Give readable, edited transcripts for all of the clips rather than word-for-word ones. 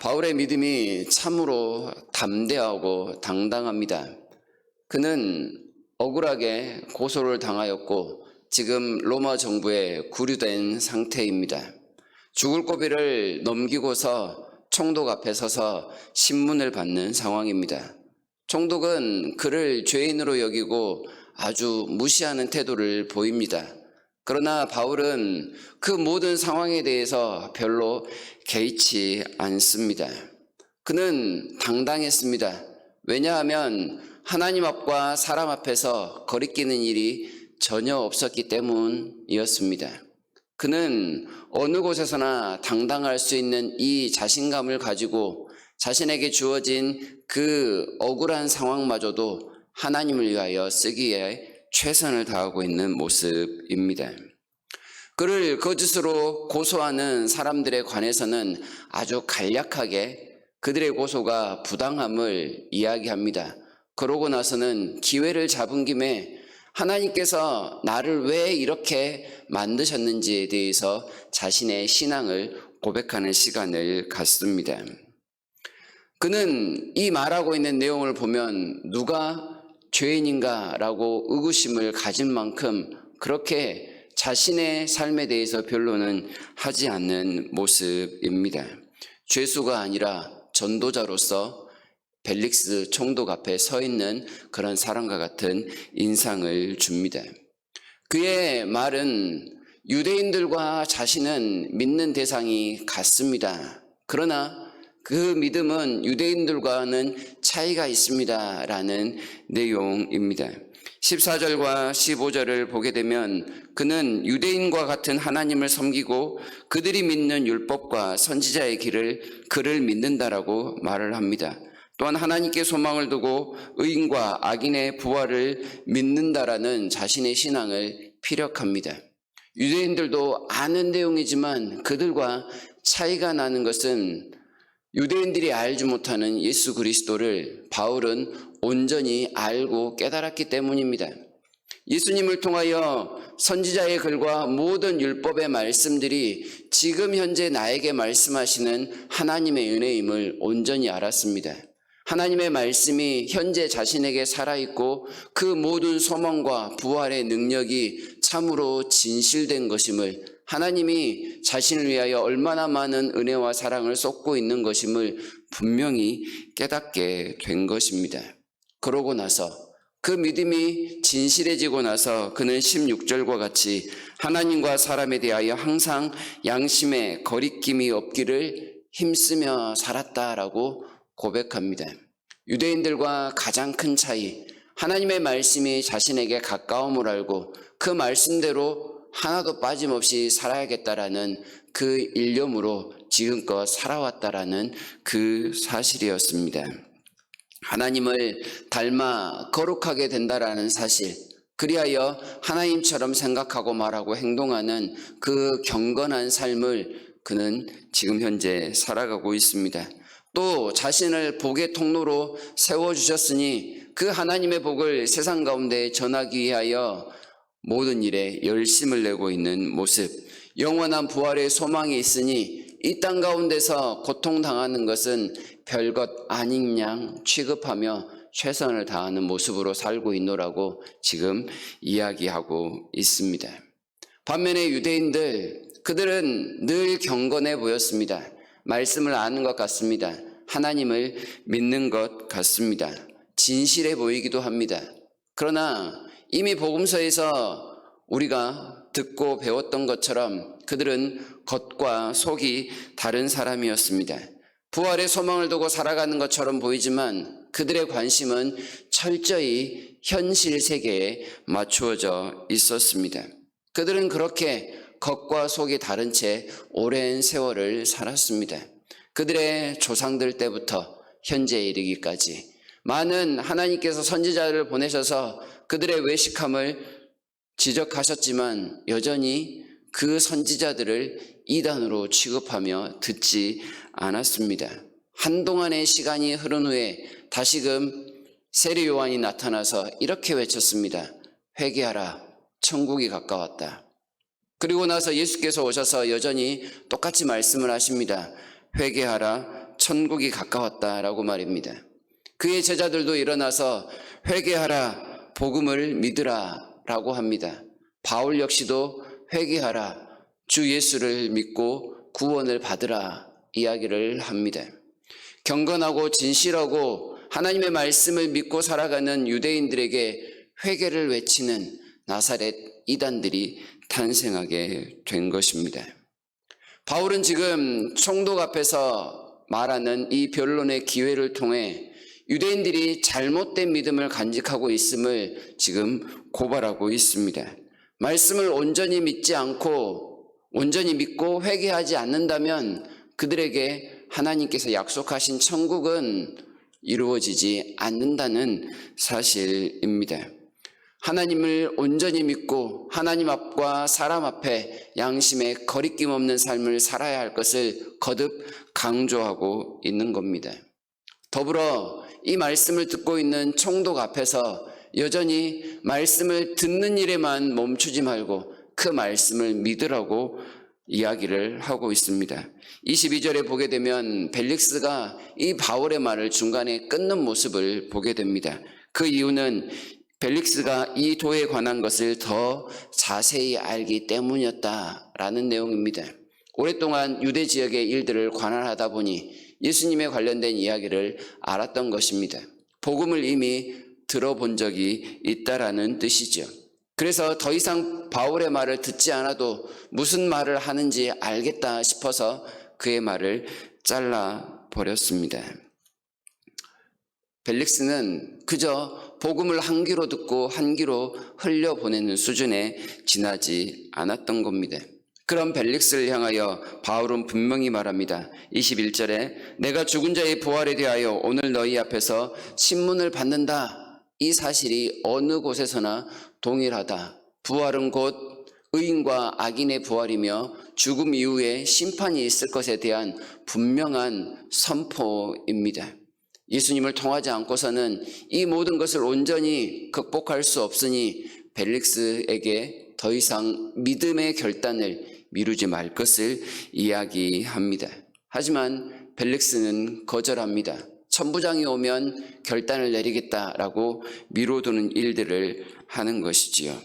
바울의 믿음이 참으로 담대하고 당당합니다. 그는 억울하게 고소를 당하였고 지금 로마 정부에 구류된 상태입니다. 죽을 고비를 넘기고서 총독 앞에 서서 신문을 받는 상황입니다. 총독은 그를 죄인으로 여기고 아주 무시하는 태도를 보입니다. 그러나 바울은 그 모든 상황에 대해서 별로 개의치 않습니다. 그는 당당했습니다. 왜냐하면 하나님 앞과 사람 앞에서 거리끼는 일이 전혀 없었기 때문이었습니다. 그는 어느 곳에서나 당당할 수 있는 이 자신감을 가지고 자신에게 주어진 그 억울한 상황마저도 하나님을 위하여 쓰기에 최선을 다하고 있는 모습입니다. 그를 거짓으로 고소하는 사람들에 관해서는 아주 간략하게 그들의 고소가 부당함을 이야기합니다. 그러고 나서는 기회를 잡은 김에 하나님께서 나를 왜 이렇게 만드셨는지에 대해서 자신의 신앙을 고백하는 시간을 갖습니다. 그는 이 말하고 있는 내용을 보면 누가 죄인인가라고 의구심을 가진 만큼 그렇게 자신의 삶에 대해서 변론은 하지 않는 모습입니다. 죄수가 아니라 전도자로서 벨릭스 총독 앞에 서 있는 그런 사람과 같은 인상을 줍니다. 그의 말은 유대인들과 자신은 믿는 대상이 같습니다. 그러나 그 믿음은 유대인들과는 차이가 있습니다. 라는 내용입니다. 14절과 15절을 보게 되면 그는 유대인과 같은 하나님을 섬기고 그들이 믿는 율법과 선지자의 길을 그를 믿는다라고 말을 합니다. 또한 하나님께 소망을 두고 의인과 악인의 부활을 믿는다라는 자신의 신앙을 피력합니다. 유대인들도 아는 내용이지만 그들과 차이가 나는 것은 유대인들이 알지 못하는 예수 그리스도를 바울은 온전히 알고 깨달았기 때문입니다. 예수님을 통하여 선지자의 글과 모든 율법의 말씀들이 지금 현재 나에게 말씀하시는 하나님의 은혜임을 온전히 알았습니다. 하나님의 말씀이 현재 자신에게 살아있고 그 모든 소망과 부활의 능력이 참으로 진실된 것임을, 하나님이 자신을 위하여 얼마나 많은 은혜와 사랑을 쏟고 있는 것임을 분명히 깨닫게 된 것입니다. 그러고 나서 그 믿음이 진실해지고 나서 그는 16절과 같이 하나님과 사람에 대하여 항상 양심에 거리낌이 없기를 힘쓰며 살았다라고 고백합니다. 유대인들과 가장 큰 차이, 하나님의 말씀이 자신에게 가까움을 알고 그 말씀대로 하나도 빠짐없이 살아야겠다라는 그 일념으로 지금껏 살아왔다라는 그 사실이었습니다. 하나님을 닮아 거룩하게 된다라는 사실, 그리하여 하나님처럼 생각하고 말하고 행동하는 그 경건한 삶을 그는 지금 현재 살아가고 있습니다. 또 자신을 복의 통로로 세워주셨으니 그 하나님의 복을 세상 가운데 전하기 위하여 모든 일에 열심을 내고 있는 모습, 영원한 부활의 소망이 있으니 이 땅 가운데서 고통당하는 것은 별것 아닌 양 취급하며 최선을 다하는 모습으로 살고 있노라고 지금 이야기하고 있습니다. 반면에 유대인들, 그들은 늘 경건해 보였습니다. 말씀을 아는 것 같습니다. 하나님을 믿는 것 같습니다. 진실해 보이기도 합니다. 그러나 이미 복음서에서 우리가 듣고 배웠던 것처럼 그들은 겉과 속이 다른 사람이었습니다. 부활의 소망을 두고 살아가는 것처럼 보이지만 그들의 관심은 철저히 현실 세계에 맞추어져 있었습니다. 그들은 그렇게 겉과 속이 다른 채 오랜 세월을 살았습니다. 그들의 조상들 때부터 현재에 이르기까지 많은 하나님께서 선지자를 보내셔서 그들의 외식함을 지적하셨지만 여전히 그 선지자들을 이단으로 취급하며 듣지 않았습니다. 한동안의 시간이 흐른 후에 다시금 세례 요한이 나타나서 이렇게 외쳤습니다. 회개하라, 천국이 가까웠다. 그리고 나서 예수께서 오셔서 여전히 똑같이 말씀을 하십니다. 회개하라, 천국이 가까웠다라고 말입니다. 그의 제자들도 일어나서 회개하라, 복음을 믿으라 라고 합니다. 바울 역시도 회개하라, 주 예수를 믿고 구원을 받으라 이야기를 합니다. 경건하고 진실하고 하나님의 말씀을 믿고 살아가는 유대인들에게 회개를 외치는 나사렛 이단들이 탄생하게 된 것입니다. 바울은 지금 총독 앞에서 말하는 이 변론의 기회를 통해 유대인들이 잘못된 믿음을 간직하고 있음을 지금 고발하고 있습니다. 말씀을 온전히 믿고 회개하지 않는다면 그들에게 하나님께서 약속하신 천국은 이루어지지 않는다는 사실입니다. 하나님을 온전히 믿고 하나님 앞과 사람 앞에 양심에 거리낌 없는 삶을 살아야 할 것을 거듭 강조하고 있는 겁니다. 더불어 이 말씀을 듣고 있는 총독 앞에서 여전히 말씀을 듣는 일에만 멈추지 말고 그 말씀을 믿으라고 이야기를 하고 있습니다. 22절에 보게 되면 벨릭스가 이 바울의 말을 중간에 끊는 모습을 보게 됩니다. 그 이유는 벨릭스가 이 도에 관한 것을 더 자세히 알기 때문이었다라는 내용입니다. 오랫동안 유대 지역의 일들을 관할하다 보니 예수님에 관련된 이야기를 알았던 것입니다. 복음을 이미 들어본 적이 있다라는 뜻이죠. 그래서 더 이상 바울의 말을 듣지 않아도 무슨 말을 하는지 알겠다 싶어서 그의 말을 잘라버렸습니다. 벨릭스는 그저 복음을 한 귀로 듣고 한 귀로 흘려보내는 수준에 지나지 않았던 겁니다. 그런 벨릭스를 향하여 바울은 분명히 말합니다. 21절에 내가 죽은 자의 부활에 대하여 오늘 너희 앞에서 신문을 받는다. 이 사실이 어느 곳에서나 동일하다. 부활은 곧 의인과 악인의 부활이며 죽음 이후에 심판이 있을 것에 대한 분명한 선포입니다. 예수님을 통하지 않고서는 이 모든 것을 온전히 극복할 수 없으니 벨릭스에게 더 이상 믿음의 결단을 미루지 말 것을 이야기합니다. 하지만 벨릭스는 거절합니다. 천부장이 오면 결단을 내리겠다라고 미뤄두는 일들을 하는 것이지요.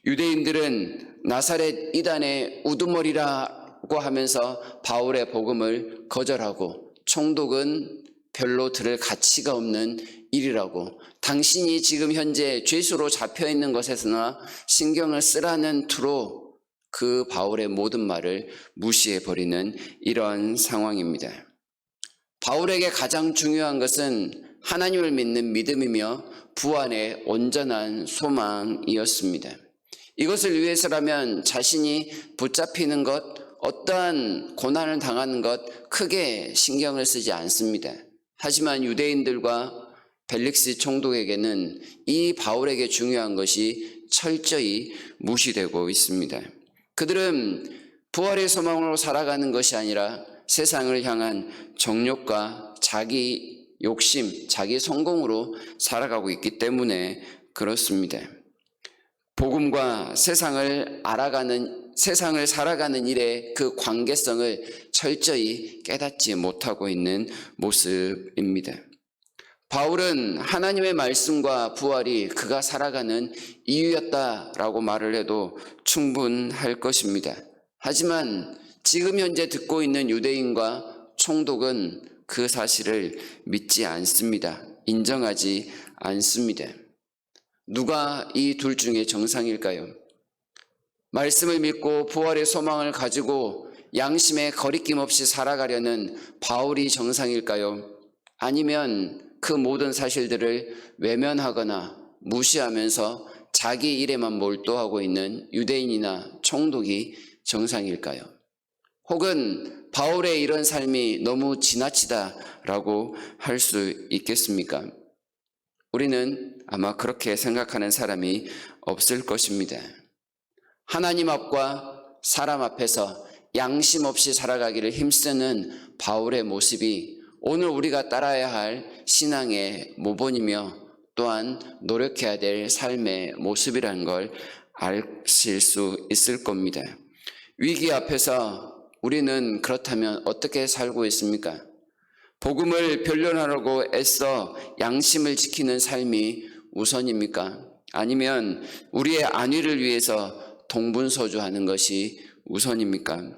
유대인들은 나사렛 이단의 우두머리라고 하면서 바울의 복음을 거절하고 총독은 별로 들을 가치가 없는 일이라고 당신이 지금 현재 죄수로 잡혀있는 것에서나 신경을 쓰라는 투로 그 바울의 모든 말을 무시해버리는 이런 상황입니다. 바울에게 가장 중요한 것은 하나님을 믿는 믿음이며 부활의 온전한 소망이었습니다. 이것을 위해서라면 자신이 붙잡히는 것, 어떠한 고난을 당하는 것 크게 신경을 쓰지 않습니다. 하지만 유대인들과 벨릭스 총독에게는 이 바울에게 중요한 것이 철저히 무시되고 있습니다. 그들은 부활의 소망으로 살아가는 것이 아니라 세상을 향한 정욕과 자기 욕심, 자기 성공으로 살아가고 있기 때문에 그렇습니다. 복음과 세상을 살아가는 일의 그 관계성을 철저히 깨닫지 못하고 있는 모습입니다. 바울은 하나님의 말씀과 부활이 그가 살아가는 이유였다라고 말을 해도 충분할 것입니다. 하지만 지금 현재 듣고 있는 유대인과 총독은 그 사실을 믿지 않습니다. 인정하지 않습니다. 누가 이 둘 중에 정상일까요? 말씀을 믿고 부활의 소망을 가지고 양심에 거리낌 없이 살아가려는 바울이 정상일까요? 아니면 그 모든 사실들을 외면하거나 무시하면서 자기 일에만 몰두하고 있는 유대인이나 총독이 정상일까요? 혹은 바울의 이런 삶이 너무 지나치다라고 할 수 있겠습니까? 우리는 아마 그렇게 생각하는 사람이 없을 것입니다. 하나님 앞과 사람 앞에서 양심 없이 살아가기를 힘쓰는 바울의 모습이 오늘 우리가 따라야 할 신앙의 모본이며 또한 노력해야 될 삶의 모습이라는 걸 아실 수 있을 겁니다. 위기 앞에서 우리는 그렇다면 어떻게 살고 있습니까? 복음을 변론하려고 애써 양심을 지키는 삶이 우선입니까? 아니면 우리의 안위를 위해서 동분서주하는 것이 우선입니까?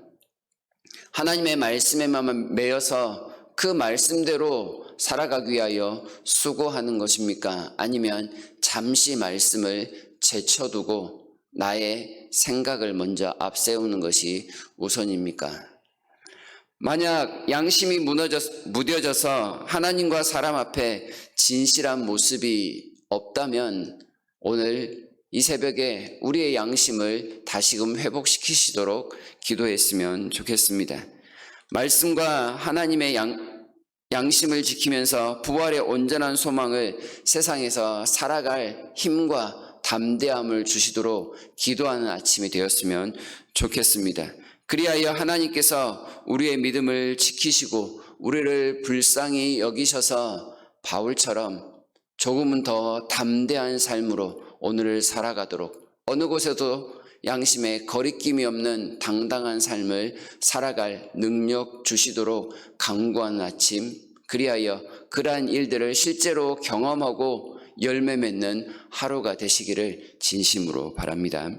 하나님의 말씀에만 매여서 그 말씀대로 살아가기 위하여 수고하는 것입니까? 아니면 잠시 말씀을 제쳐두고 나의 생각을 먼저 앞세우는 것이 우선입니까? 만약 양심이 무뎌져서 하나님과 사람 앞에 진실한 모습이 없다면 오늘 이 새벽에 우리의 양심을 다시금 회복시키시도록 기도했으면 좋겠습니다. 말씀과 하나님의 양심을 지키면서 부활의 온전한 소망을 세상에서 살아갈 힘과 담대함을 주시도록 기도하는 아침이 되었으면 좋겠습니다. 그리하여 하나님께서 우리의 믿음을 지키시고 우리를 불쌍히 여기셔서 바울처럼 조금은 더 담대한 삶으로 오늘을 살아가도록 어느 곳에도 양심에 거리낌이 없는 당당한 삶을 살아갈 능력 주시도록 간구하는 아침, 그리하여 그러한 일들을 실제로 경험하고 열매 맺는 하루가 되시기를 진심으로 바랍니다.